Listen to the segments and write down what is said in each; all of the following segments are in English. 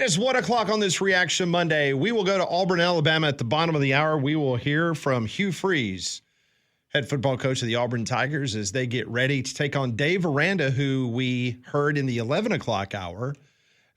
is 1 o'clock on this Reaction Monday. We will go to Auburn, Alabama at the bottom of the hour. We will hear from Hugh Freeze, head football coach of the Auburn Tigers, as they get ready to take on Dave Aranda, who we heard in the 11 o'clock hour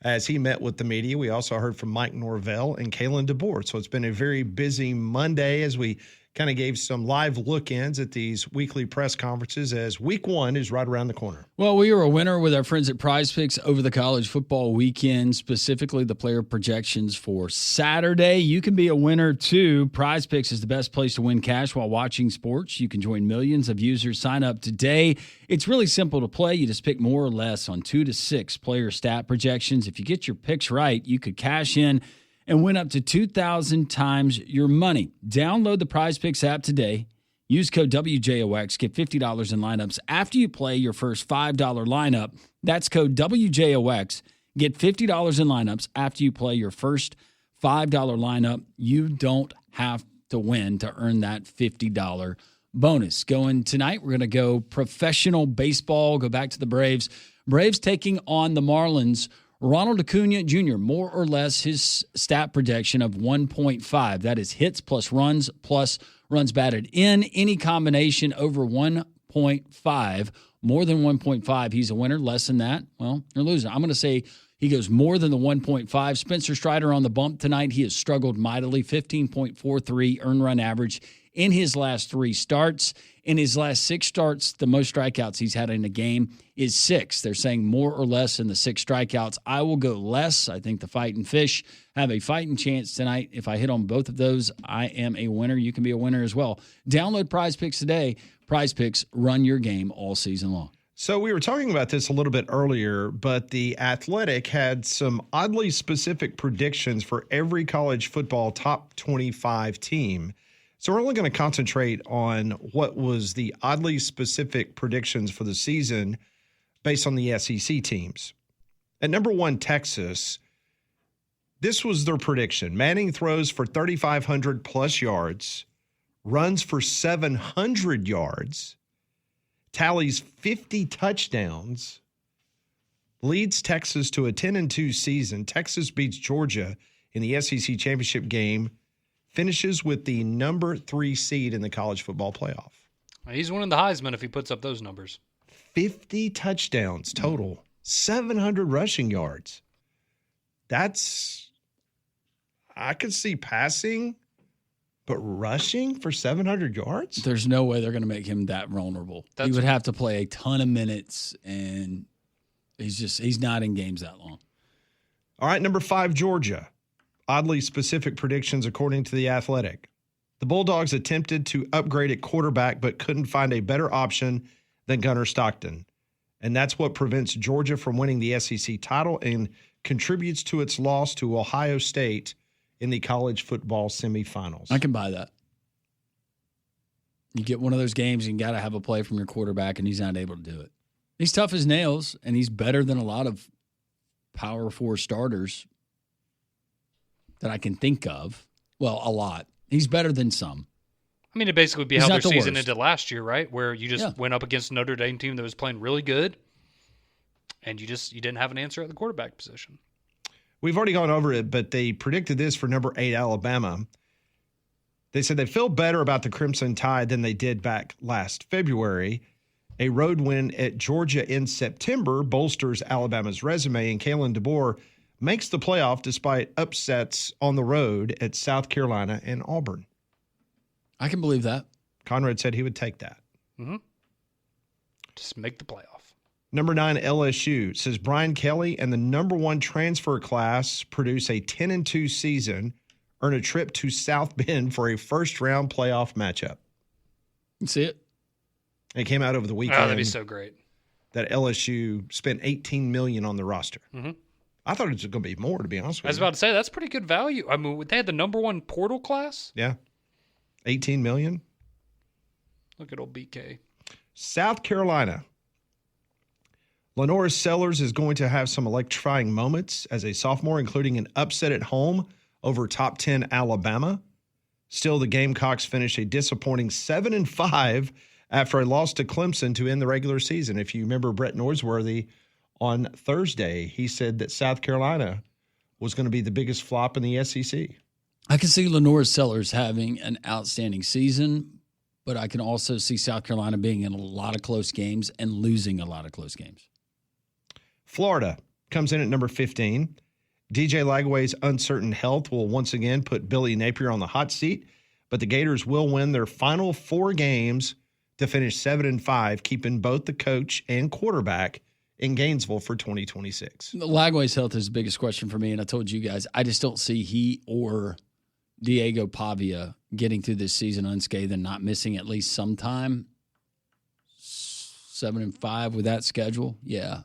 as he met with the media. We also heard from Mike Norvell and Kalen DeBoer. So it's been a very busy Monday as we kind of gave some live look-ins at these weekly press conferences as week one is right around the corner. Well, we were a winner with our friends at Prize Picks over the college football weekend, specifically the player projections for Saturday. You can be a winner too. Prize Picks is the best place to win cash while watching sports. You can join millions of users. Sign up today. It's really simple to play. You just pick more or less on 2 to 6 player stat projections. If you get your picks right, you could cash in and win up to 2,000 times your money. Download the Prize Picks app today. Use code WJOX. Get $50 in lineups after you play your first $5 lineup. That's code WJOX. Get $50 in lineups after you play your first $5 lineup. You don't have to win to earn that $50 bonus. Going tonight, we're going to go professional baseball, go back to the Braves. Braves taking on the Marlins. Ronald Acuna Jr., more or less his stat projection of 1.5. That is hits plus runs batted in. Any combination over 1.5, more than 1.5, he's a winner. Less than that, well, you're losing. I'm going to say he goes more than the 1.5. Spencer Strider on the bump tonight. He has struggled mightily, 15.43 earned run average in his last 3 starts. In his last 6 starts, the most strikeouts he's had in a game is 6. They're saying more or less in the 6 strikeouts. I will go less. I think the Fighting Fish have a fighting chance tonight. If I hit on both of those, I am a winner. You can be a winner as well. Download Prize Picks today. Prize Picks, run your game all season long. So we were talking about this a little bit earlier, but The Athletic had some oddly specific predictions for every college football top 25 team. So we're only going to concentrate on what was the oddly specific predictions for the season based on the SEC teams. At number 1, Texas, this was their prediction. Manning throws for 3,500 plus yards, runs for 700 yards, tallies 50 touchdowns, leads Texas to a 10-2 season. Texas beats Georgia in the SEC championship game, finishes with the number 3 seed in the college football playoff. He's winning the Heisman if he puts up those numbers. 50 touchdowns total, 700 rushing yards. I could see passing, but rushing for 700 yards? There's no way they're going to make him that vulnerable. He would have to play a ton of minutes, and he's not in games that long. All right, number 5, Georgia. Oddly specific predictions according to The Athletic. The Bulldogs attempted to upgrade at quarterback but couldn't find a better option than Gunnar Stockton. And that's what prevents Georgia from winning the SEC title and contributes to its loss to Ohio State in the college football semifinals. I can buy that. You get one of those games, you got to have a play from your quarterback, and he's not able to do it. He's tough as nails, and he's better than a lot of Power 4 starters that I can think of. Well, a lot. He's better than some. I mean, it basically would be He's how not their the season worst. ended last year, right? Where you just went up against a Notre Dame team that was playing really good, and you didn't have an answer at the quarterback position. We've already gone over it, but they predicted this for number 8, Alabama. They said they feel better about the Crimson Tide than they did back last February. A road win at Georgia in September bolsters Alabama's resume, and Kalen DeBoer makes the playoff despite upsets on the road at South Carolina and Auburn. I can believe that. Conrad said he would take that. Mm-hmm. Just make the playoff. Number 9, LSU, says Brian Kelly and the number 1 transfer class produce a 10-2 season, earn a trip to South Bend for a first-round playoff matchup. You see it? It came out over the weekend. Oh, that'd be so great. That LSU spent $18 million on the roster. Mm-hmm. I thought it was going to be more, to be honest with you. I was about to say, that's pretty good value. I mean, they had the number 1 portal class. Yeah. $18 million. Look at old BK. South Carolina. Lenora Sellers is going to have some electrifying moments as a sophomore, including an upset at home over top 10 Alabama. Still, the Gamecocks finish a disappointing 7-5 after a loss to Clemson to end the regular season. If you remember Brett Norsworthy on Thursday, he said that South Carolina was going to be the biggest flop in the SEC. I can see Lenore Sellers having an outstanding season, but I can also see South Carolina being in a lot of close games and losing a lot of close games. Florida comes in at number 15. DJ Lagway's uncertain health will once again put Billy Napier on the hot seat, but the Gators will win their final 4 games to finish 7-5, keeping both the coach and quarterback in Gainesville for 2026. Lagway's health is the biggest question for me, and I told you guys, I just don't see he or Diego Pavia getting through this season unscathed and not missing at least some time. 7-5 with that schedule, yeah.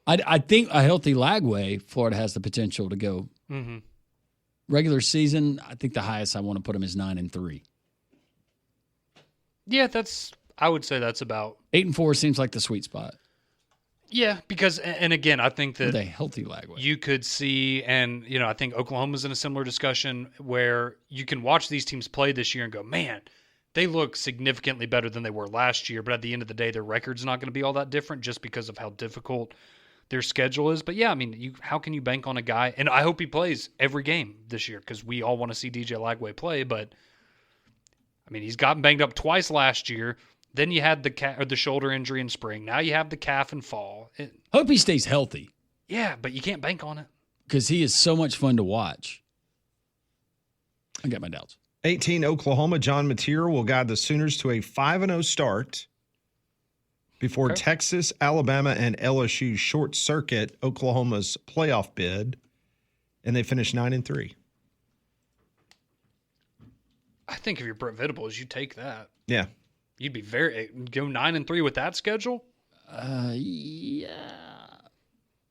I think a healthy Lagway, Florida has the potential to go. Mm-hmm. Regular season, I think the highest I want to put him is 9-3. Yeah, I would say that's about 8-4 seems like the sweet spot. Yeah, because, and again, I think that with a healthy Lagway, you could see, and I think Oklahoma's in a similar discussion where you can watch these teams play this year and go, man, they look significantly better than they were last year. But at the end of the day, their record's not going to be all that different just because of how difficult their schedule is. But yeah, I mean, how can you bank on a guy? And I hope he plays every game this year because we all want to see DJ Lagway play. But I mean, he's gotten banged up twice last year. Then you had the shoulder injury in spring. Now you have the calf in fall. Hope he stays healthy. Yeah, but you can't bank on it because he is so much fun to watch. I got my doubts. 18 Oklahoma, John Mateer will guide the Sooners to a 5-0 start before Texas, Alabama, and LSU short circuit Oklahoma's playoff bid, and they finish 9-3. I think if you're Brent Venables, you take that. Yeah. You'd be go 9-3 with that schedule? Yeah.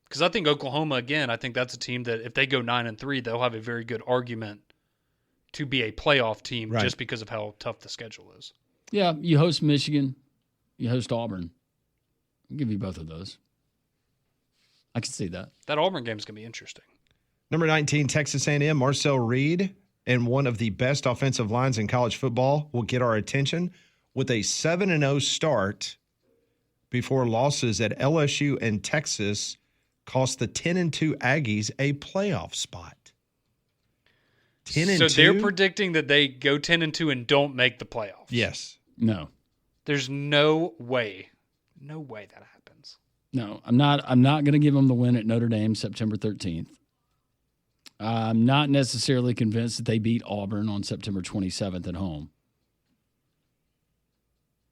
Because I think Oklahoma, again, I think that's a team that if they go 9-3, they'll have a very good argument to be a playoff team just because of how tough the schedule is. Yeah, you host Michigan, you host Auburn. I'll give you both of those. I can see that. That Auburn game is going to be interesting. Number 19, Texas A&M, Marcel Reed, and one of the best offensive lines in college football will get our attention with a 7-0 start before losses at LSU and Texas cost the 10-2 Aggies a playoff spot. 10-2. So they're predicting that they go 10-2 and don't make the playoffs. Yes. No. There's no way that happens. No, I'm not going to give them the win at Notre Dame September 13th. I'm not necessarily convinced that they beat Auburn on September 27th at home.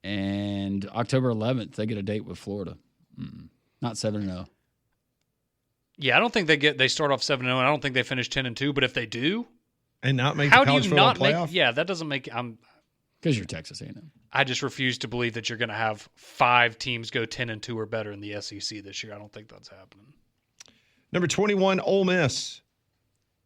And October 11th, they get a date with Florida. Not 7-0. Yeah, I don't think they start off 7-0, and I don't think they finish 10-2. But if they do, and not make the college football playoff, that doesn't make. Because you're Texas A&M. I just refuse to believe that you're going to have 5 teams go 10-2 or better in the SEC this year. I don't think that's happening. Number 21, Ole Miss.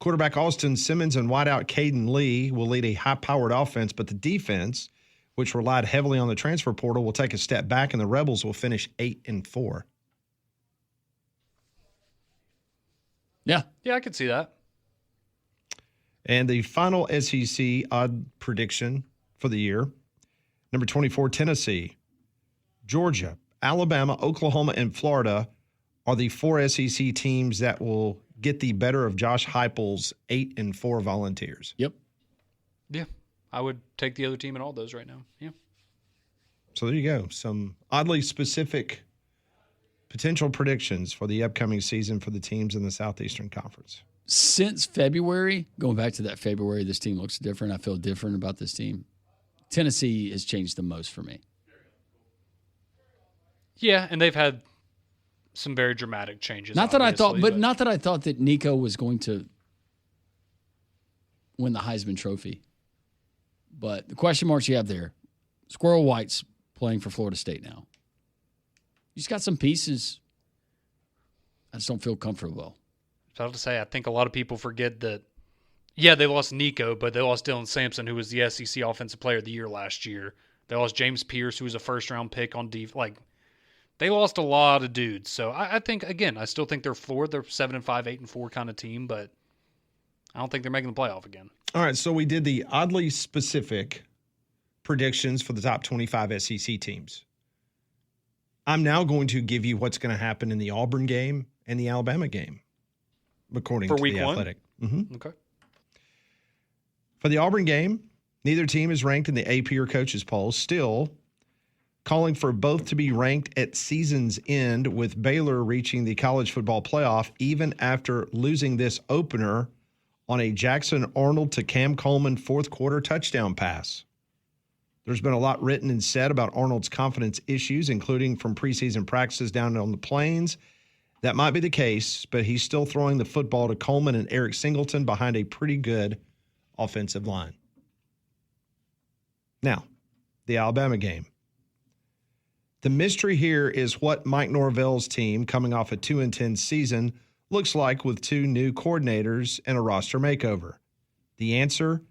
Quarterback Austin Simmons and wideout Caden Lee will lead a high-powered offense, but the defense, which relied heavily on the transfer portal, will take a step back, and the Rebels will finish 8-4. Yeah. Yeah, I could see that. And the final SEC odd prediction for the year, number 24, Tennessee. Georgia, Alabama, Oklahoma, and Florida are the 4 SEC teams that will get the better of Josh Heupel's 8-4 Volunteers. Yep. Yeah, I would take the other team in all those right now. Yeah. So there you go. Some oddly specific potential predictions for the upcoming season for the teams in the Southeastern Conference. Since February, going back to that February, this team looks different. I feel different about this team. Tennessee has changed the most for me. Yeah, and they've had some very dramatic changes. Not that I thought that Nico was going to win the Heisman Trophy. But the question marks you have there, Squirrel White's playing for Florida State now. He's got some pieces. I just don't feel comfortable. So I have to say, I think a lot of people forget that, yeah, they lost Nico, but they lost Dylan Sampson, who was the SEC Offensive Player of the Year last year. They lost James Pierce, who was a first-round pick on defense. They lost a lot of dudes. So I think, again, I still think they're floored. They're 7-5, 8-4 kind of team, but I don't think they're making the playoff again. All right, so we did the oddly specific predictions for the top 25 SEC teams. I'm now going to give you what's going to happen in the Auburn game and the Alabama game. according For to week The one? Athletic. Mm-hmm. Okay. For the Auburn game, neither team is ranked in the AP or coaches polls. Still, calling for both to be ranked at season's end, with Baylor reaching the college football playoff even after losing this opener on a Jackson Arnold to Cam Coleman fourth quarter touchdown pass. There's been a lot written and said about Arnold's confidence issues, including from preseason practices down on the plains. That might be the case, but he's still throwing the football to Coleman and Eric Singleton behind a pretty good offensive line. Now, the Alabama game. The mystery here is what Mike Norvell's team, coming off a 2-10 season, looks like with two new coordinators and a roster makeover. The answer,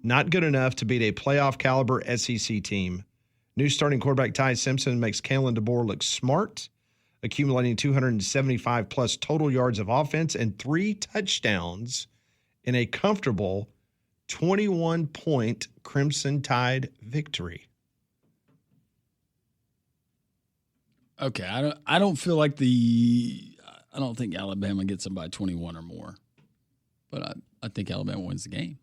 not good enough to beat a playoff caliber SEC team. New starting quarterback Ty Simpson makes Kalen DeBoer look smart, accumulating 275 plus total yards of offense and 3 touchdowns in a comfortable 21-point Crimson Tide victory. Okay, I don't feel like I don't think Alabama gets them by 21 or more, but I think Alabama wins the game.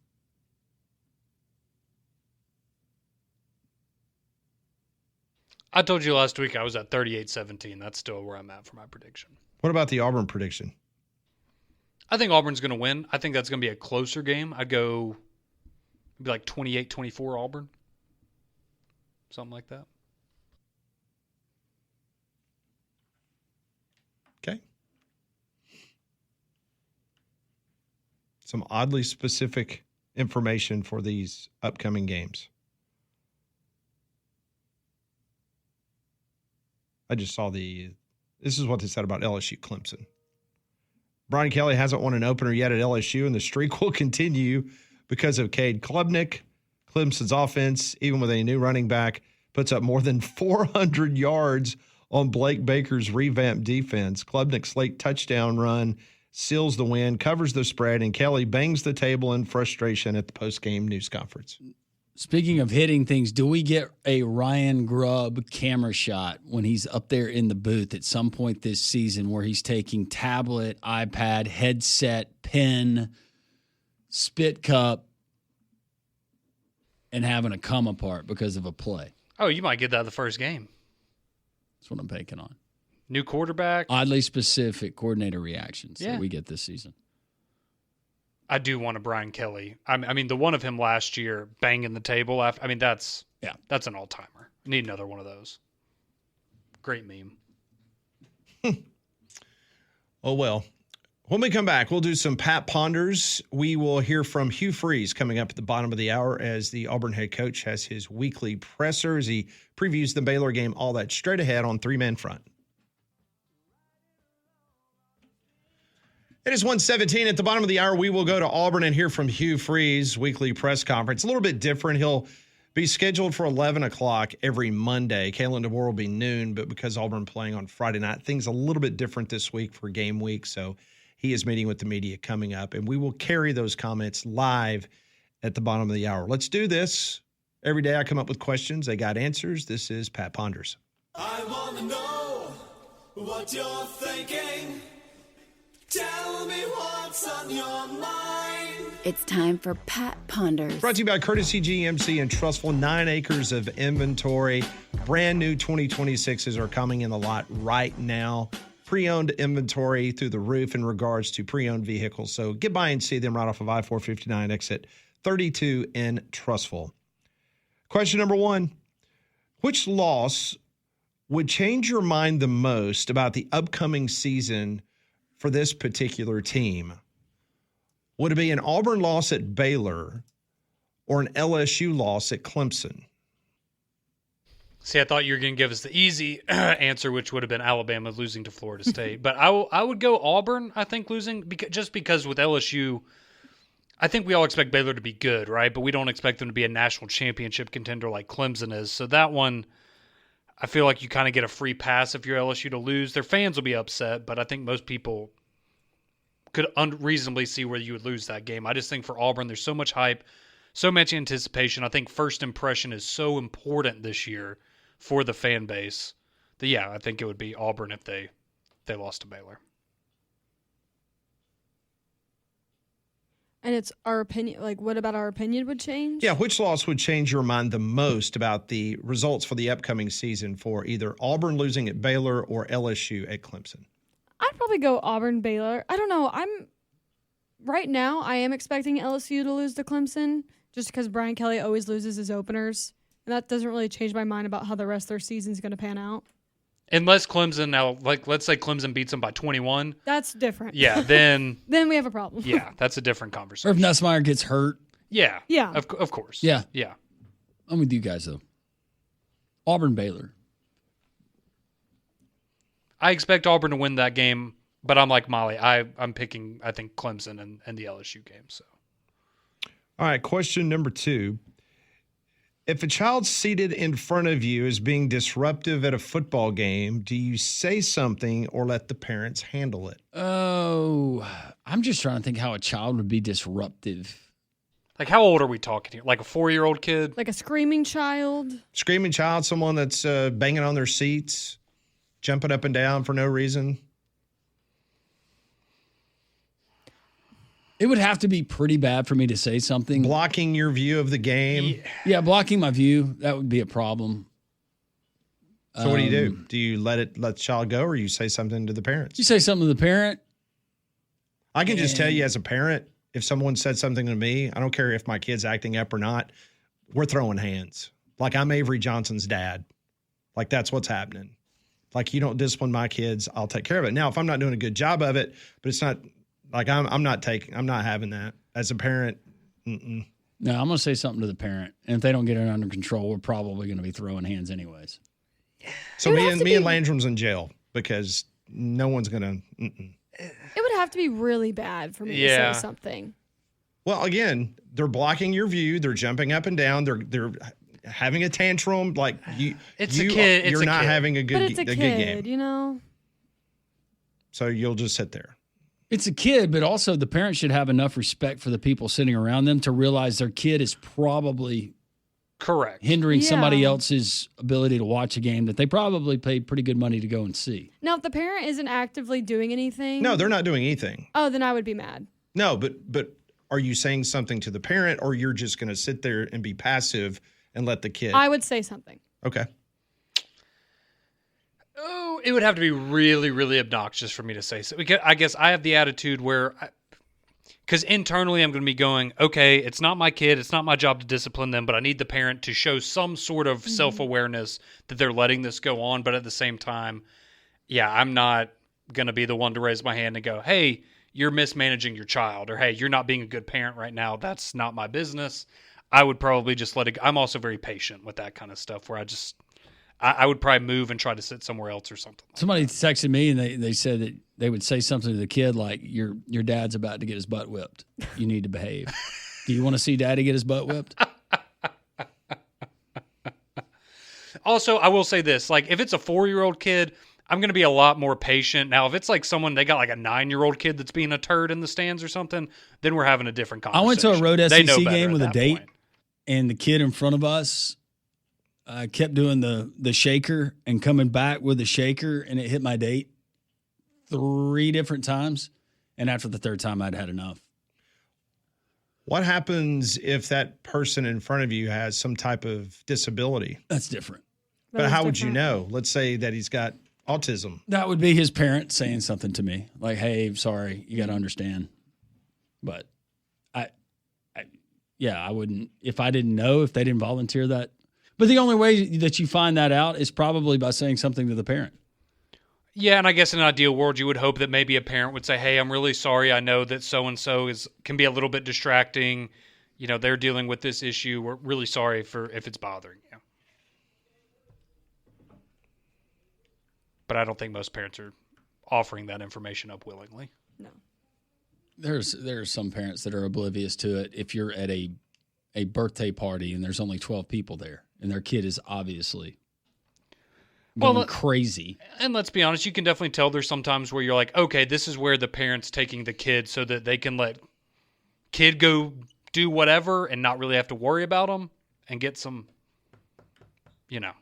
I told you last week I was at 38-17. That's still where I'm at for my prediction. What about the Auburn prediction? I think Auburn's going to win. I think that's going to be a closer game. I'd go maybe like 28-24 Auburn. Something like that. Okay. Some oddly specific information for these upcoming games. I just saw this is what they said about LSU Clemson. Brian Kelly hasn't won an opener yet at LSU, and the streak will continue because of Cade Klubnik. Clemson's offense, even with a new running back, puts up more than 400 yards on Blake Baker's revamped defense. Klubnik's late touchdown run seals the win, covers the spread, and Kelly bangs the table in frustration at the post-game news conference. Speaking of hitting things, do we get a Ryan Grubb camera shot when he's up there in the booth at some point this season where he's taking tablet, iPad, headset, pen, spit cup, and having a come apart because of a play? Oh, you might get that the first game. That's what I'm banking on. New quarterback. Oddly specific coordinator reactions Yeah. that we get this season. I do want a Brian Kelly. I mean, the one of him last year banging the table. That's an all-timer. Need another one of those. Great meme. Oh, well. When we come back, we'll do some Pat Ponders. We will hear from Hugh Freeze coming up at the bottom of the hour as the Auburn head coach has his weekly presser as he previews the Baylor game. All that straight ahead on Three Man Front. It is 1:17 at the bottom of the hour. We will go to Auburn and hear from Hugh Freeze weekly press conference. A little bit different. He'll be scheduled for 11 o'clock every Monday. Kalen DeBoer will be noon, but because Auburn playing on Friday night, things a little bit different this week for game week. So he is meeting with the media coming up, and we will carry those comments live at the bottom of the hour. Let's do this. Every day I come up with questions. They got answers. This is Pat Ponders. I want to know what you're thinking. Tell me what's on your mind. It's time for Pat Ponders. Brought to you by Courtesy GMC and Trustful. 9 acres of inventory. Brand new 2026s are coming in the lot right now. Pre-owned inventory through the roof in regards to pre-owned vehicles. So get by and see them right off of I-459 exit 32 in Trustful. Question number 1. Which loss would change your mind the most about the upcoming season for this particular team? Would it be an Auburn loss at Baylor or an LSU loss at Clemson? See, I thought you were going to give us the easy answer, which would have been Alabama losing to Florida State. But I would go Auburn, I think, losing, just because with LSU, I think we all expect Baylor to be good, right? But we don't expect them to be a national championship contender like Clemson is. So that one, I feel like you kind of get a free pass if you're LSU to lose. Their fans will be upset, but I think most people could unreasonably see where you would lose that game. I just think for Auburn, there's so much hype, so much anticipation. I think first impression is so important this year for the fan base that, yeah, I think it would be Auburn if they lost to Baylor. And it's our opinion. Like, what about our opinion would change? Yeah, which loss would change your mind the most about the results for the upcoming season for either Auburn losing at Baylor or LSU at Clemson? I'd probably go Auburn, Baylor. I don't know. Right now, I am expecting LSU to lose to Clemson just because Brian Kelly always loses his openers. And that doesn't really change my mind about how the rest of their season is going to pan out. Unless Clemson now, like let's say Clemson beats them by 21. That's different. Yeah, then then we have a problem. yeah, that's a different Or conversation. if Nussmeier gets hurt. Yeah. Yeah. Of course. Yeah. Yeah. I'm with you guys, though. Auburn, Baylor. I expect Auburn to win that game, but I'm like Molly. I'm picking, I think, Clemson and the LSU game. So, All right, question number 2. If a child seated in front of you is being disruptive at a football game, do you say something or let the parents handle it? Oh, I'm just trying to think how a child would be disruptive. like, how old are we talking here? Like a 4-year-old kid? Like a screaming child. Screaming child, someone that's banging on their seats, jumping up and down for no reason. It would have to be pretty bad for me to say something. Blocking your view of the game. Yeah, blocking my view, that would be a problem. So what do you do? Do you let the child go or you say something to the parents? You say something to the parent. I can just tell you as a parent, if someone said something to me, I don't care if my kid's acting up or not, we're throwing hands. Like I'm Avery Johnson's dad. Like that's what's happening. Like you don't discipline my kids, I'll take care of it. Now, if I'm not doing a good job of it, but it's not like I'm not having that as a parent. Mm-mm. No, I'm going to say something to the parent. And if they don't get it under control, we're probably going to be throwing hands anyways. So me and Landrum's in jail because no one's going to. It would have to be really bad for me to say something. Well, again, they're blocking your view. They're jumping up and down. They're having a tantrum. Like It's a kid. You're not having a good, But it's a good kid, game. you know? So you'll just sit there. It's a kid, but also the parents should have enough respect for the people sitting around them to realize their kid is probably Correct. hindering somebody Yeah. else's ability to watch a game that they probably paid pretty good money to go and see. Now, if the parent isn't actively doing anything. No, they're not doing anything. Oh, then I would be mad. No, but are you saying something to the parent or you're just going to sit there and be passive and let the kid? I would say something. Okay. Oh, it would have to be really, really obnoxious for me to say so. Because I guess I have the attitude where, because internally I'm going to be going, okay, it's not my kid, it's not my job to discipline them, but I need the parent to show some sort of self-awareness that they're letting this go on. But at the same time, yeah, I'm not going to be the one to raise my hand and go, hey, you're mismanaging your child, or hey, you're not being a good parent right now. That's not my business. I would probably just let it go. I'm also very patient with that kind of stuff where I would probably move and try to sit somewhere else or something. Somebody texted me and they said that they would say something to the kid like, your dad's about to get his butt whipped. You need to behave. Do you want to see daddy get his butt whipped? Also, I will say this, like if it's a 4-year-old kid, I'm going to be a lot more patient. Now, if it's like someone, they got like a 9-year-old kid that's being a turd in the stands or something, then we're having a different conversation. I went to a road They know SEC better game at with a that date, point. and the kid in front of us kept doing the shaker and coming back with the shaker, and it hit my date 3 different times. And after the 3rd time, I'd had enough. What happens if that person in front of you has some type of disability? That's different. But how would you know? Let's say that he's got autism. That would be his parent saying something to me like, hey, sorry, you got to understand. But I wouldn't, if I didn't know, if they didn't volunteer that. But the only way that you find that out is probably by saying something to the parent. Yeah, and I guess in an ideal world, you would hope that maybe a parent would say, hey, I'm really sorry. I know that so-and-so can be a little bit distracting. You know, they're dealing with this issue. We're really sorry if it's bothering you. But I don't think most parents are offering that information up willingly. No. There's some parents that are oblivious to it. If you're at a birthday party and there's only 12 people there and their kid is obviously going crazy. And let's be honest, you can definitely tell there's sometimes where you're like, okay, this is where the parent's taking the kid so that they can let kid go do whatever and not really have to worry about them and get some, you know,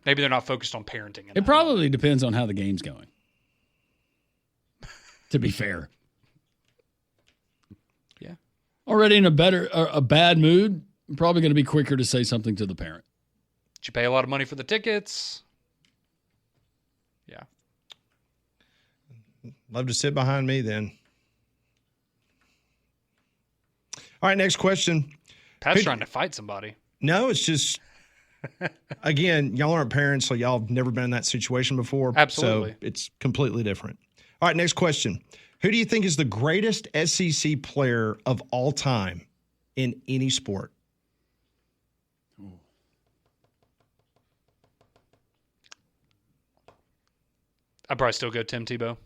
maybe they're not focused on parenting. It probably depends on how the game's going. To be fair. Already in a bad mood, I'm probably going to be quicker to say something to the parent. Did you pay a lot of money for the tickets? Yeah. Love to sit behind me then. All right, next question. Pat's trying to fight somebody. No, it's just, again, y'all aren't parents, so y'all have never been in that situation before. Absolutely. So it's completely different. All right, next question. Who do you think is the greatest SEC player of all time in any sport? I'd probably still go Tim Tebow.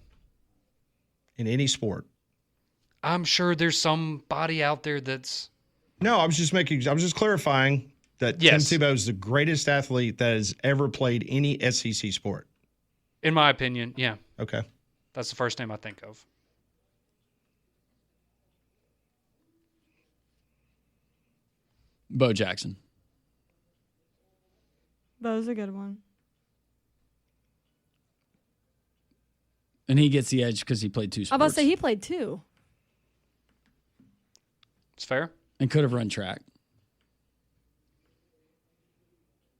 In any sport? I'm sure there's somebody out there that's... No, I was just clarifying that Yes. Tim Tebow is the greatest athlete that has ever played any SEC sport. In my opinion, yeah. Okay. That's the first name I think of. Bo Jackson. That was a good one. And he gets the edge because he played 2 sports. I'm about to say he played 2. It's fair. And could have run track.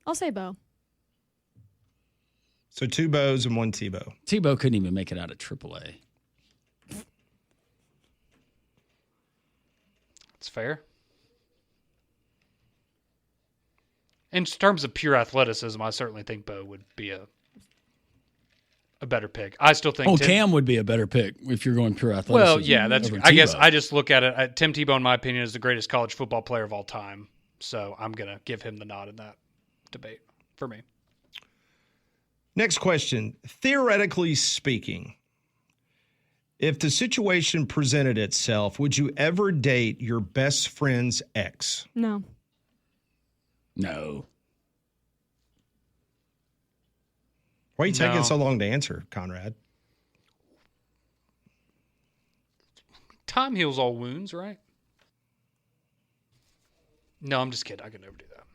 I'll say Bo. So 2 Bows and 1 Tebow. Tebow couldn't even make it out of AAA. It's fair. In terms of pure athleticism, I certainly think Bo would be a better pick. I still think Cam would be a better pick if you're going pure athleticism. Well, yeah, that's. over I guess Tebow. I just look at it. Tim Tebow, in my opinion, is the greatest college football player of all time. So I'm gonna give him the nod in that debate for me. Next question. Theoretically speaking, if the situation presented itself, would you ever date your best friend's ex? No. No. Why are you taking No. so long to answer, Conrad? Time heals all wounds, right? No, I'm just kidding. I could never do that.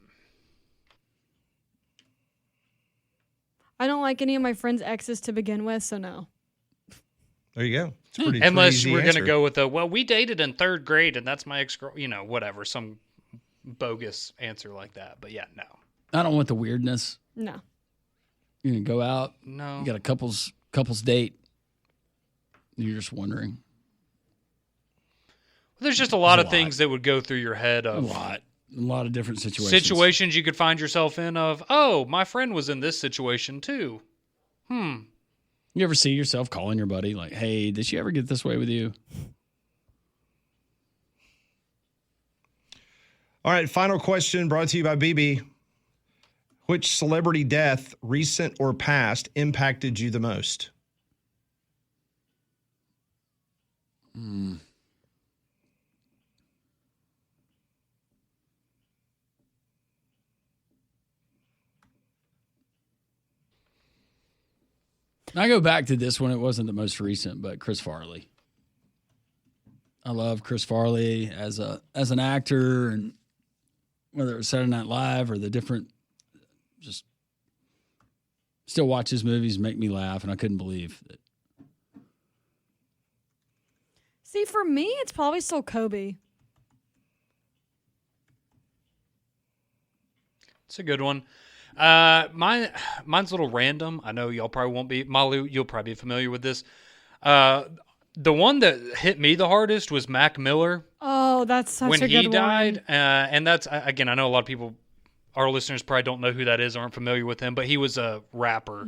I don't like any of my friends' exes to begin with, so no. There you go. It's pretty Unless easy we're answer. going to go with we dated in 3rd grade and that's my ex-girl, whatever, some bogus answer like that. But yeah, no. I don't want the weirdness. No. You're going to go out. No. You got a couple's date. You're just wondering. There's just a lot There's of a lot. things that would go through your head A of lot of different situations. situations you could find yourself in of, oh, my friend was in this situation too. You ever see yourself calling your buddy like, hey, did she ever get this way with you? All right, final question brought to you by BB. Which celebrity death, recent or past, impacted you the most? I go back to this one. It wasn't the most recent, but Chris Farley. I love Chris Farley as an actor, and whether it was Saturday Night Live or the different, just still watch his movies, make me laugh, and I couldn't believe it. See, for me, it's probably still Kobe. It's a good one. Mine's a little random. I know y'all probably won't be. Malu, you'll probably be familiar with this. The one that hit me the hardest was Mac Miller Oh, that's such when a good he died. one. And that's, again, I know a lot of people, our listeners probably don't know who that is, aren't familiar with him, but he was a rapper.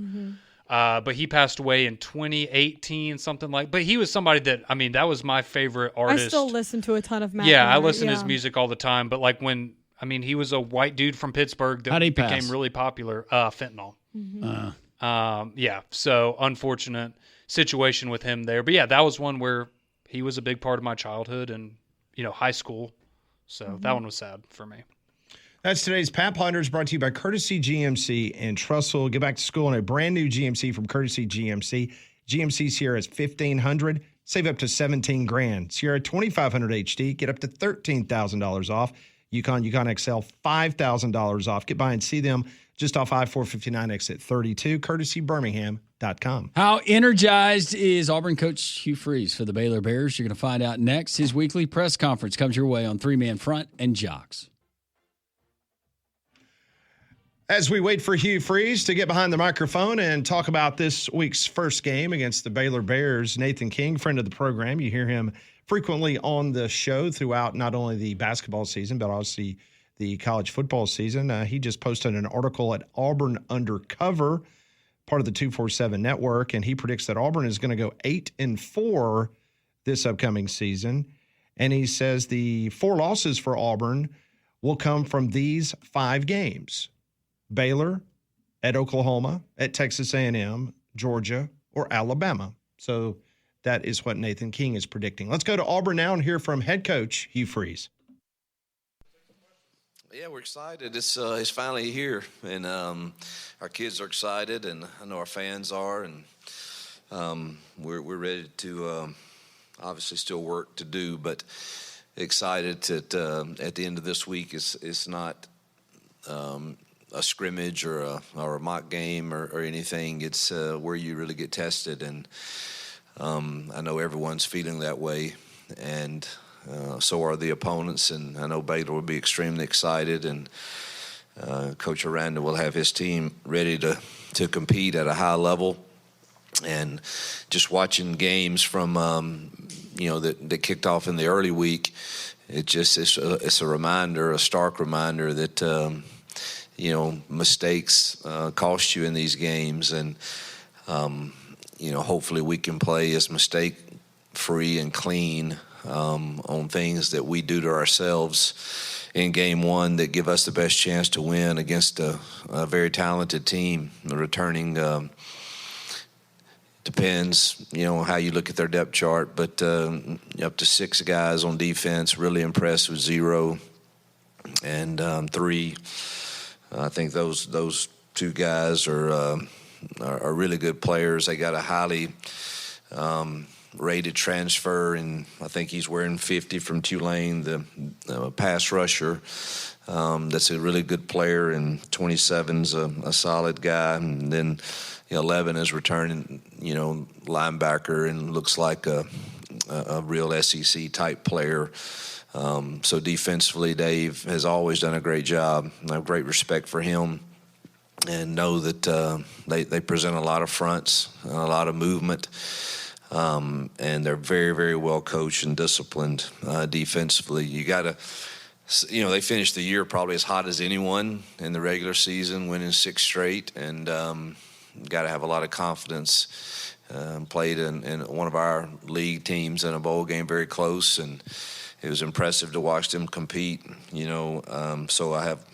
But he passed away in 2018, something like. But he was somebody that, I mean, that was my favorite artist. I still listen to a ton of Mac Yeah, I Miller, listen to his yeah. music all the time. But like he was a white dude from Pittsburgh that How'd he became pass? really popular. Fentanyl. Yeah, so unfortunate situation with him there. But yeah, that was one where he was a big part of my childhood and, high school. So that one was sad for me. That's today's Pat Ponders, brought to you by Courtesy GMC and Trussell. Get back to school in a brand new GMC from Courtesy GMC. GMC Sierra is $1,500. Save up to $17,000. Sierra 2500 HD. Get up to $13,000 off. UConn XL, $5,000 off. Get by and see them just off I-459 exit 32, courtesy Birmingham.com. How energized is Auburn coach Hugh Freeze for the Baylor Bears? You're going to find out next. His weekly press conference comes your way on Three Man Front and Jocks. As we wait for Hugh Freeze to get behind the microphone and talk about this week's first game against the Baylor Bears, Nathan King, friend of the program, you hear him frequently on the show throughout not only the basketball season, but obviously the college football season. He just posted an article at Auburn Undercover, part of the 247 network, and he predicts that Auburn is going to go 8-4 this upcoming season. And he says the 4 losses for Auburn will come from these 5 games: Baylor, at Oklahoma, at Texas A&M, Georgia, or Alabama. So that is what Nathan King is predicting. Let's go to Auburn now and hear from head coach Hugh Freeze. Yeah, we're excited. It's finally here, and our kids are excited, and I know our fans are, and we're ready to obviously still work to do, but excited that at the end of this week it's not a scrimmage or a mock game or anything. It's where you really get tested, and I know everyone's feeling that way, and so are the opponents, and I know Baylor will be extremely excited, and Coach Aranda will have his team ready to compete at a high level. And just watching games from that kicked off in the early week, it's a reminder, a stark reminder that mistakes cost you in these games, and hopefully we can play as mistake free and clean on things that we do to ourselves in game one that give us the best chance to win against a very talented team. The returning depends, how you look at their depth chart, but up to 6 guys on defense. Really impressed with 0 and 3. I think those 2 guys are really good players. They got a highly rated transfer, and I think he's wearing 50 from Tulane, the pass rusher. That's a really good player, and 27's a solid guy. And then 11 is returning, linebacker, and looks like a real SEC type player. So defensively, Dave has always done a great job. I have great respect for him, and know that they present a lot of fronts, a lot of movement. And they're very, very well coached and disciplined defensively. You got to, they finished the year probably as hot as anyone in the regular season, winning 6 straight, and got to have a lot of confidence. Played in one of our league teams in a bowl game very close, and it was impressive to watch them compete. So I have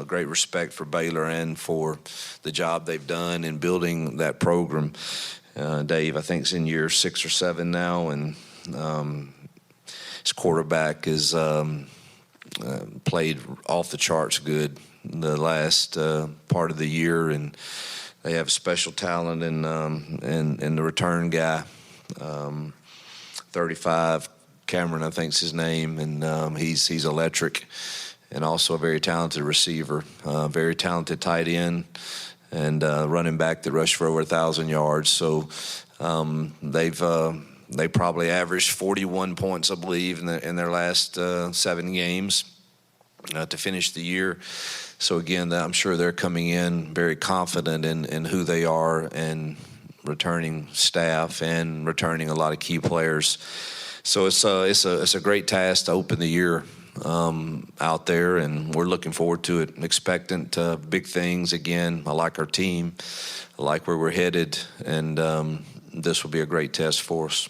great respect for Baylor and for the job they've done in building that program. Dave, I think, it's in year 6 or 7 now, and his quarterback is played off the charts good the last part of the year, and they have special talent in the return guy, 35, Cameron, I think's his name, and he's electric, and also a very talented receiver, very talented tight end, and running back that rushed for over 1,000 yards. So they probably averaged 41 points, I believe, in their last 7 games to finish the year. So again, I'm sure they're coming in very confident in who they are, and returning staff and returning a lot of key players. So it's a great task to open the year out there, and we're looking forward to it, expectant big things. Again, I like our team, I like where we're headed, and this will be a great test for us.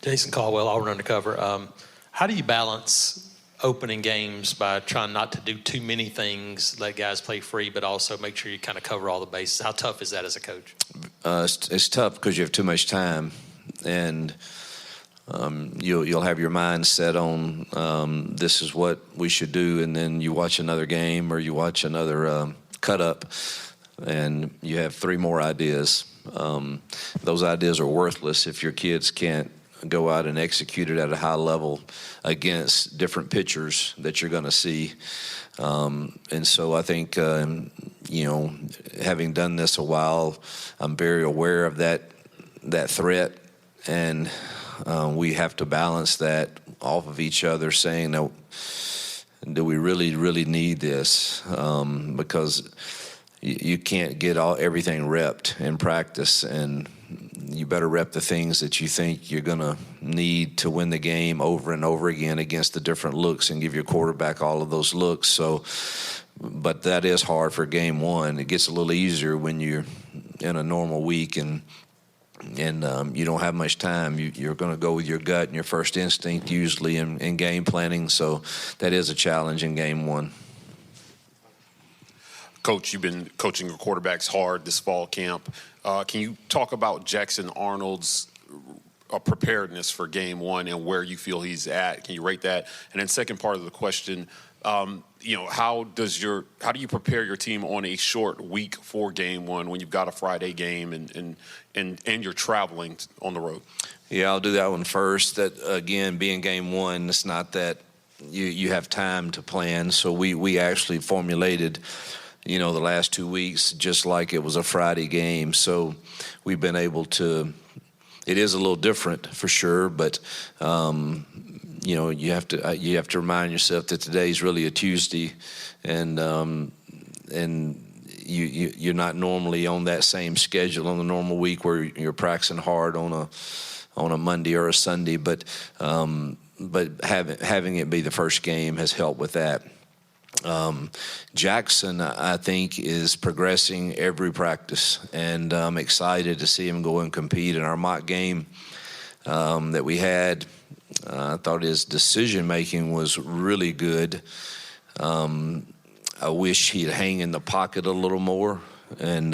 Jason Caldwell, Auburn Undercover. How do you balance opening games by trying not to do too many things, let guys play free, but also make sure you kind of cover all the bases? How tough is that as a coach? It's tough because you have too much time, and you'll have your mind set on this is what we should do, and then you watch another game or you watch another cut up, and you have 3 more ideas. Those ideas are worthless if your kids can't go out and execute it at a high level against different pitchers that you're going to see. And so I think, having done this a while, I'm very aware of that threat, and we have to balance that off of each other, saying, no, do we really need this? Because you can't get everything repped in practice, and you better rep the things that you think you're going to need to win the game over and over again against the different looks, and give your quarterback all of those looks. So, but that is hard for game one. It gets a little easier when you're in a normal week and you don't have much time. You're going to go with your gut and your first instinct usually in game planning. So that is a challenge in game one. Coach, you've been coaching your quarterbacks hard this fall camp. Can you talk about Jackson Arnold's preparedness for game one and where you feel he's at? Can you rate that? And then second part of the question, how do you prepare your team on a short week for game one when you've got a Friday game and you're traveling on the road? Yeah, I'll do that one first. That, again, being game one, it's not that you have time to plan. So we actually formulated the last 2 weeks just like it was a Friday game. So we've been able to – it is a little different for sure, but you have to remind yourself that today's really a Tuesday, and you're not normally on that same schedule on the normal week where you're practicing hard on a Monday or a Sunday, but having it be the first game has helped with that. Jackson, I think, is progressing every practice, and I'm excited to see him go and compete in our mock game that we had. I thought his decision-making was really good. I wish he'd hang in the pocket a little more and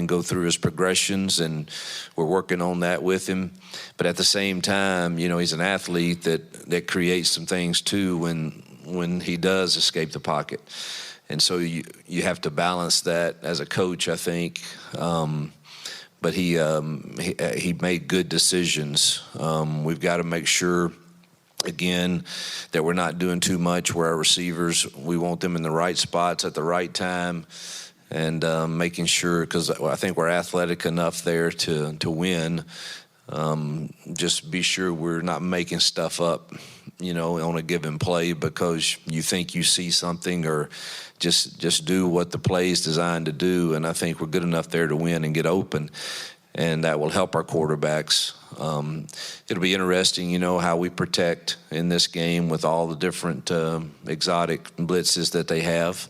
go through his progressions, and we're working on that with him. But at the same time, he's an athlete that creates some things too when he does escape the pocket. And so you have to balance that as a coach, I think. But he made good decisions. We've got to make sure, again, that we're not doing too much where our receivers, we want them in the right spots at the right time, and making sure, because I think we're athletic enough there to win. Just be sure we're not making stuff up, on a given play because you think you see something, or just do what the play is designed to do. And I think we're good enough there to win and get open, and that will help our quarterbacks. It'll be interesting, how we protect in this game with all the different exotic blitzes that they have.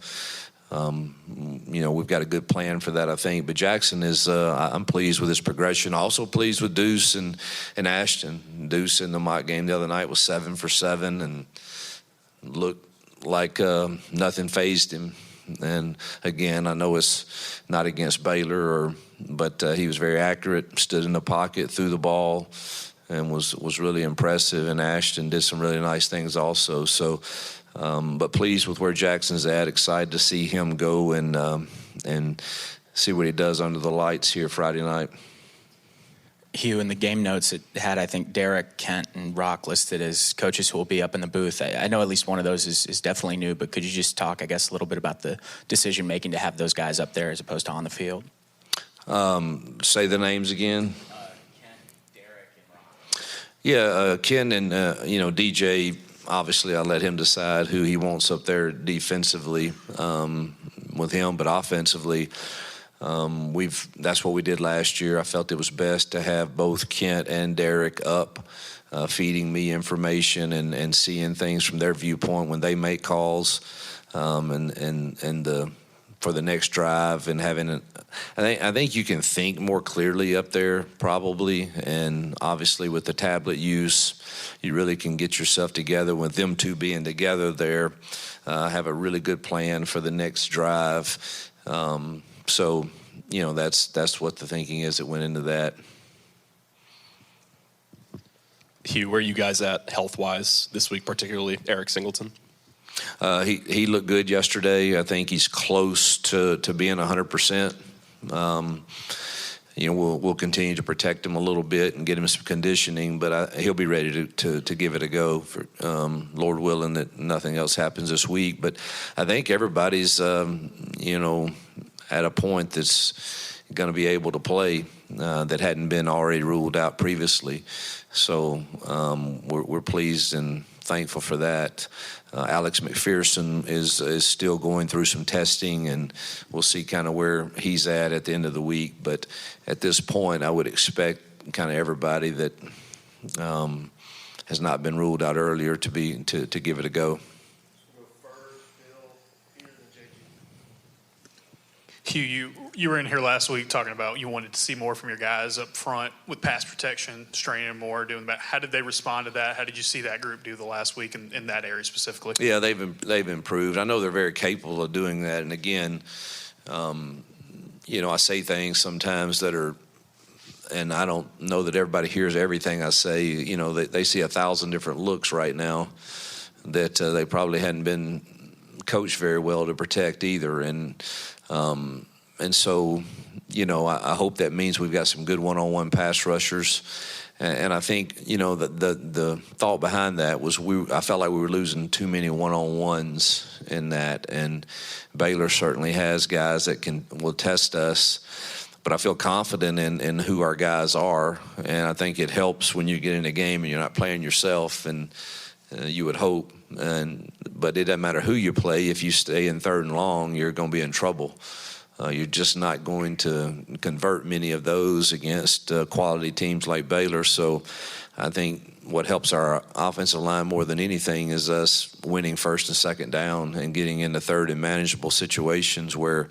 We've got a good plan for that, I think. But Jackson is, I'm pleased with his progression. Also pleased with Deuce and Ashton. Deuce in the mock game the other night was 7 for 7 and looked like nothing fazed him. And again, I know it's not against Baylor, but he was very accurate, stood in the pocket, threw the ball, and was really impressive. And Ashton did some really nice things also. So. But pleased with where Jackson's at. Excited to see him go and see what he does under the lights here Friday night. Hugh, in the game notes, it had, I think, Derek, Kent, and Rock listed as coaches who will be up in the booth. I know at least one of those is definitely new, but could you just talk, I guess, a little bit about the decision-making to have those guys up there as opposed to on the field? Say the names again. Kent, Derek, and Rock. Yeah, Ken and, DJ, obviously I let him decide who he wants up there defensively with him, but offensively, that's what we did last year. I felt it was best to have both Kent and Derek up, feeding me information and seeing things from their viewpoint when they make calls, for the next drive, and having I think you can think more clearly up there probably, and obviously with the tablet use, you really can get yourself together with them two being together there, have a really good plan for the next drive. So, that's what the thinking is that went into that. Hugh, where are you guys at health-wise this week, particularly Eric Singleton? He looked good yesterday. I think he's close to being 100%. we'll continue to protect him a little bit and get him some conditioning, but he'll be ready to give it a go, for Lord willing that nothing else happens this week. But I think everybody's, at a point that's going to be able to play that hadn't been already ruled out previously. So we're pleased and thankful for that. Alex McPherson is still going through some testing, and we'll see kind of where he's at the end of the week. But at this point, I would expect kind of everybody that has not been ruled out earlier to give it a go. Hugh, you were in here last week talking about you wanted to see more from your guys up front with pass protection, straining more, doing that. How did they respond to that? How did you see that group do the last week in that area specifically? Yeah, they've improved. I know they're very capable of doing that. And again, I say things sometimes that are, and I don't know that everybody hears everything I say. They see 1,000 different looks right now that they probably hadn't been coached very well to protect either. And so, I hope that means we've got some good one-on-one pass rushers. And I think, the thought behind that was I felt like we were losing too many one-on-ones in that. And Baylor certainly has guys that will test us. But I feel confident in who our guys are. And I think it helps when you get in a game and you're not playing yourself, and you would hope. But it doesn't matter who you play. If you stay in 3rd and long, you're going to be in trouble. You're just not going to convert many of those against quality teams like Baylor. So I think what helps our offensive line more than anything is us winning 1st and 2nd down and getting into 3rd and manageable situations where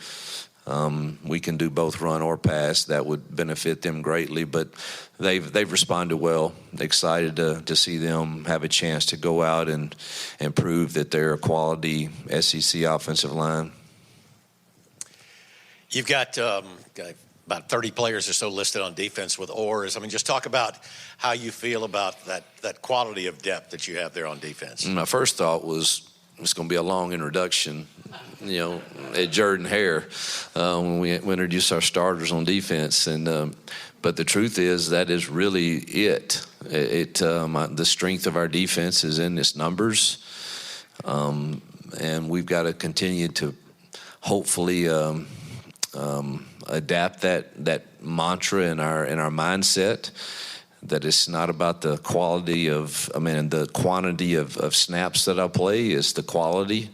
we can do both run or pass. That would benefit them greatly. But they've responded well. Excited to see them have a chance to go out and prove that they're a quality SEC offensive line. You've got about 30 players or so listed on defense with oars. Just talk about how you feel about that quality of depth that you have there on defense. My first thought was it's going to be a long introduction, at Jordan-Hare when we introduced our starters on defense. But the truth is that is really it. The strength of our defense is in its numbers, and we've got to continue to hopefully adapt that mantra in our mindset, that it's not about the quality the quantity of snaps that I play. It's the quality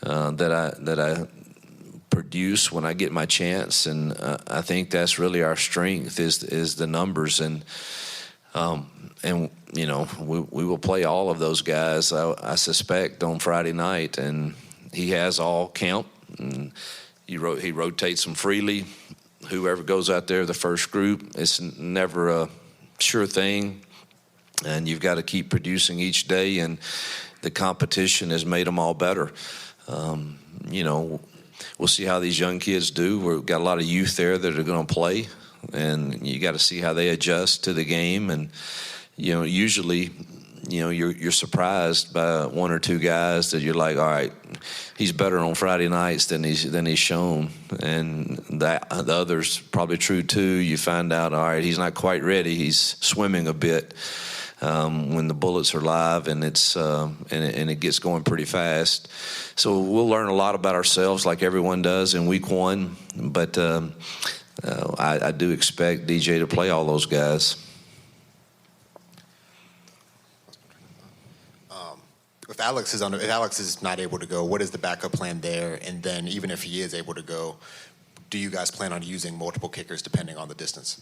that I produce when I get my chance. And I think that's really our strength is the numbers. And we will play all of those guys, I suspect, on Friday night. And he has all camp. And he rotates them freely. Whoever goes out there, the first group, it's never a sure thing. And you've got to keep producing each day. And the competition has made them all better. We'll see how these young kids do. We've got a lot of youth there that are going to play. And you got to see how they adjust to the game. And, usually, you're surprised by 1 or 2 guys that you're like, all right, he's better on Friday nights than he's shown. And the other's probably true too. You find out, all right, he's not quite ready. He's swimming a bit when the bullets are live, and it gets going pretty fast. So we'll learn a lot about ourselves, like everyone does in week 1. But I do expect DJ to play all those guys. If Alex is not able to go, what is the backup plan there? And then even if he is able to go, do you guys plan on using multiple kickers depending on the distance?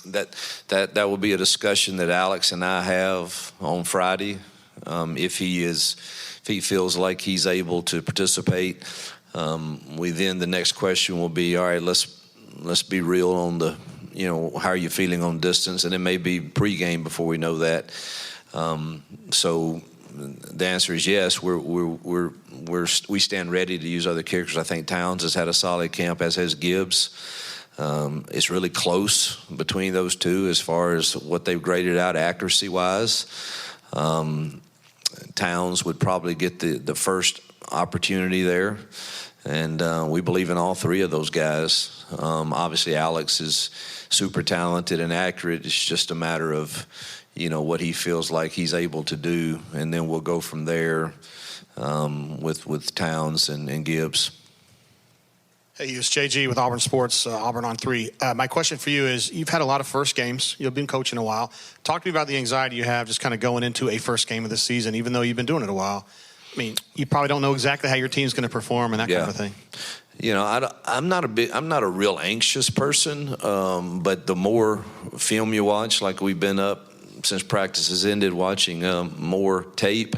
That will be a discussion that Alex and I have on Friday. If he feels like he's able to participate, the next question will be, all right, let's be real on the, how are you feeling on distance? And it may be pregame before we know that. So the answer is yes. We stand ready to use other kickers. I think Towns has had a solid camp, as has Gibbs. It's really close between those two as far as what they've graded out accuracy-wise. Towns would probably get the first opportunity there, And we believe in all three of those guys. Obviously, Alex is super talented and accurate. It's just a matter of, what he feels like he's able to do, and then we'll go from there with Towns and Gibbs. Hey, it's JG with Auburn Sports, Auburn on 3. My question for you is, you've had a lot of first games. You've been coaching a while. Talk to me about the anxiety you have just kind of going into a first game of the season, even though you've been doing it a while. I mean, you probably don't know exactly how your team's going to perform and that kind of thing. I'm not a real anxious person, but the more film you watch, like we've been up since practice has ended, watching more tape.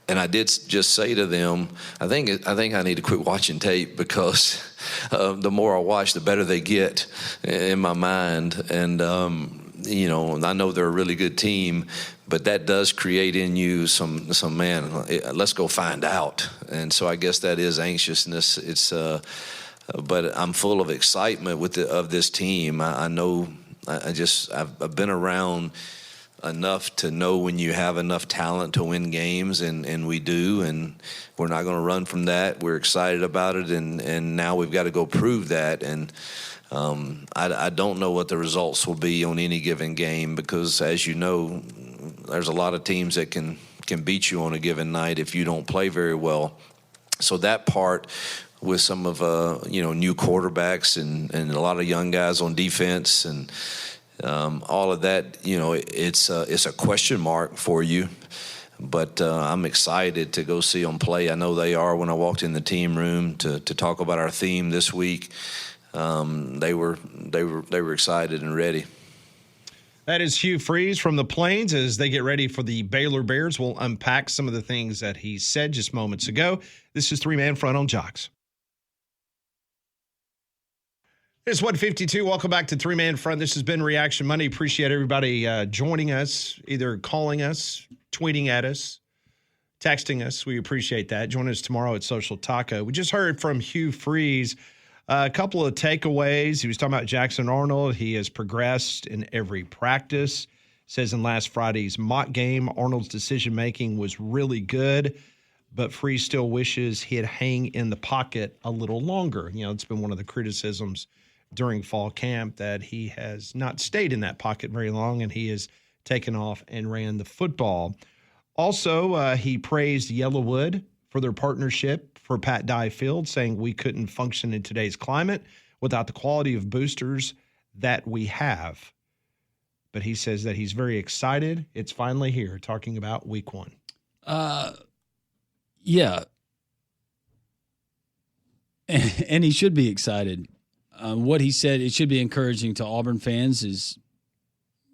And I did just say to them, I think I need to quit watching tape because the more I watch, the better they get in my mind. And I know they're a really good team, but that does create in you some man. Let's go find out. And so I guess that is anxiousness. It's but I'm full of excitement of this team. I know I've been around enough to know when you have enough talent to win games, and we do, and we're not going to run from that. We're excited about it, and now we've got to go prove that. And I don't know what the results will be on any given game because, as you know, there's a lot of teams that can beat you on a given night if you don't play very well. So that part with some of new quarterbacks and a lot of young guys on defense and all of that, it's a question mark for you. But I'm excited to go see them play. I know they are. When I walked in the team room to talk about our theme this week, they were excited and ready. That is Hugh Freeze from the Plains as they get ready for the Baylor Bears. We'll unpack some of the things that he said just moments ago. This is 3-Man Front on Jocks. It's 152. Welcome back to 3-Man Front. This has been Reaction Monday. Appreciate everybody joining us, either calling us, tweeting at us, texting us. We appreciate that. Join us tomorrow at Social Taco. We just heard from Hugh Freeze. A couple of takeaways. He was talking about Jackson Arnold. He has progressed in every practice. Says in last Friday's mock game, Arnold's decision-making was really good, but Freeze still wishes he'd hang in the pocket a little longer. It's been one of the criticisms during fall camp that he has not stayed in that pocket very long, and he has taken off and ran the football. Also, he praised Yellowwood for their partnership for Pat Dye Field, saying we couldn't function in today's climate without the quality of boosters that we have. But he says that he's very excited. It's finally here, talking about week 1. Yeah. And he should be excited. What he said, it should be encouraging to Auburn fans, is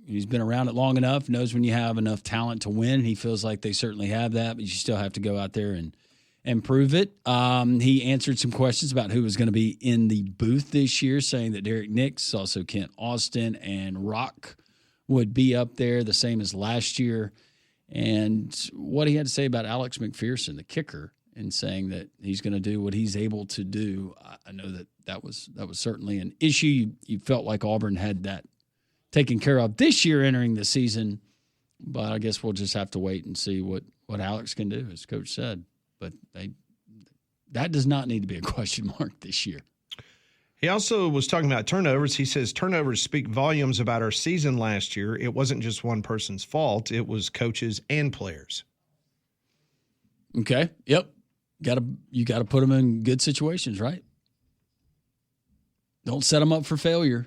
he's been around it long enough, knows when you have enough talent to win. He feels like they certainly have that, but you still have to go out there and prove it. He answered some questions about who was going to be in the booth this year, saying that Derek Nix, also Kent Austin, and Rock would be up there, the same as last year. And what he had to say about Alex McPherson, the kicker, and saying that he's going to do what he's able to do. I know that was certainly an issue. You felt like Auburn had that taken care of this year entering the season, but I guess we'll just have to wait and see what Alex can do, as Coach said. But that does not need to be a question mark this year. He also was talking about turnovers. He says turnovers speak volumes about our season last year. It wasn't just one person's fault. It was coaches and players. Okay. Yep. You got to put them in good situations, right? Don't set them up for failure.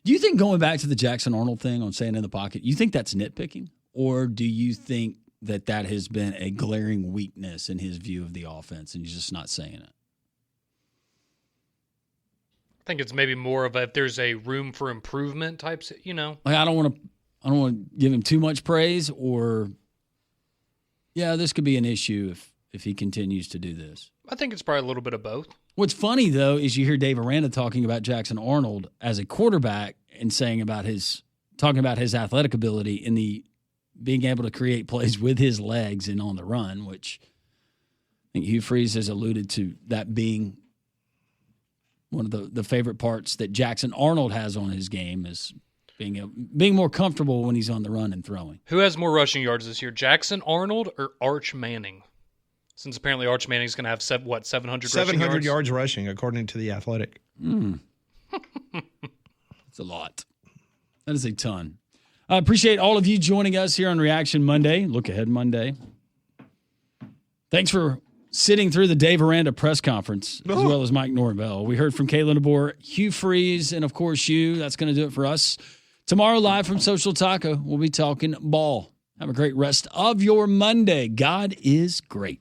Do you think, going back to the Jackson Arnold thing on staying in the pocket, you think that's nitpicking? Or do you think that has been a glaring weakness in his view of the offense and he's just not saying it? I think it's maybe more of if there's a room for improvement types, Like, I don't want to give him too much praise, or this could be an issue if he continues to do this. I think it's probably a little bit of both. What's funny, though, is you hear Dave Aranda talking about Jackson Arnold as a quarterback and talking about his athletic ability in the being able to create plays with his legs and on the run, which I think Hugh Freeze has alluded to that being one of the favorite parts that Jackson Arnold has on his game, is being more comfortable when he's on the run and throwing. Who has more rushing yards this year, Jackson Arnold or Arch Manning? Since apparently Arch Manning's going to have 700 700 yards rushing, according to The Athletic. That's a lot. That is a ton. I appreciate all of you joining us here on Reaction Monday, Look Ahead Monday. Thanks for sitting through the Dave Aranda press conference, as well as Mike Norvell. We heard from Kalen DeBoer, Hugh Freeze, and, of course, you. That's going to do it for us. Tomorrow, live from Social Taco, we'll be talking ball. Have a great rest of your Monday. God is great.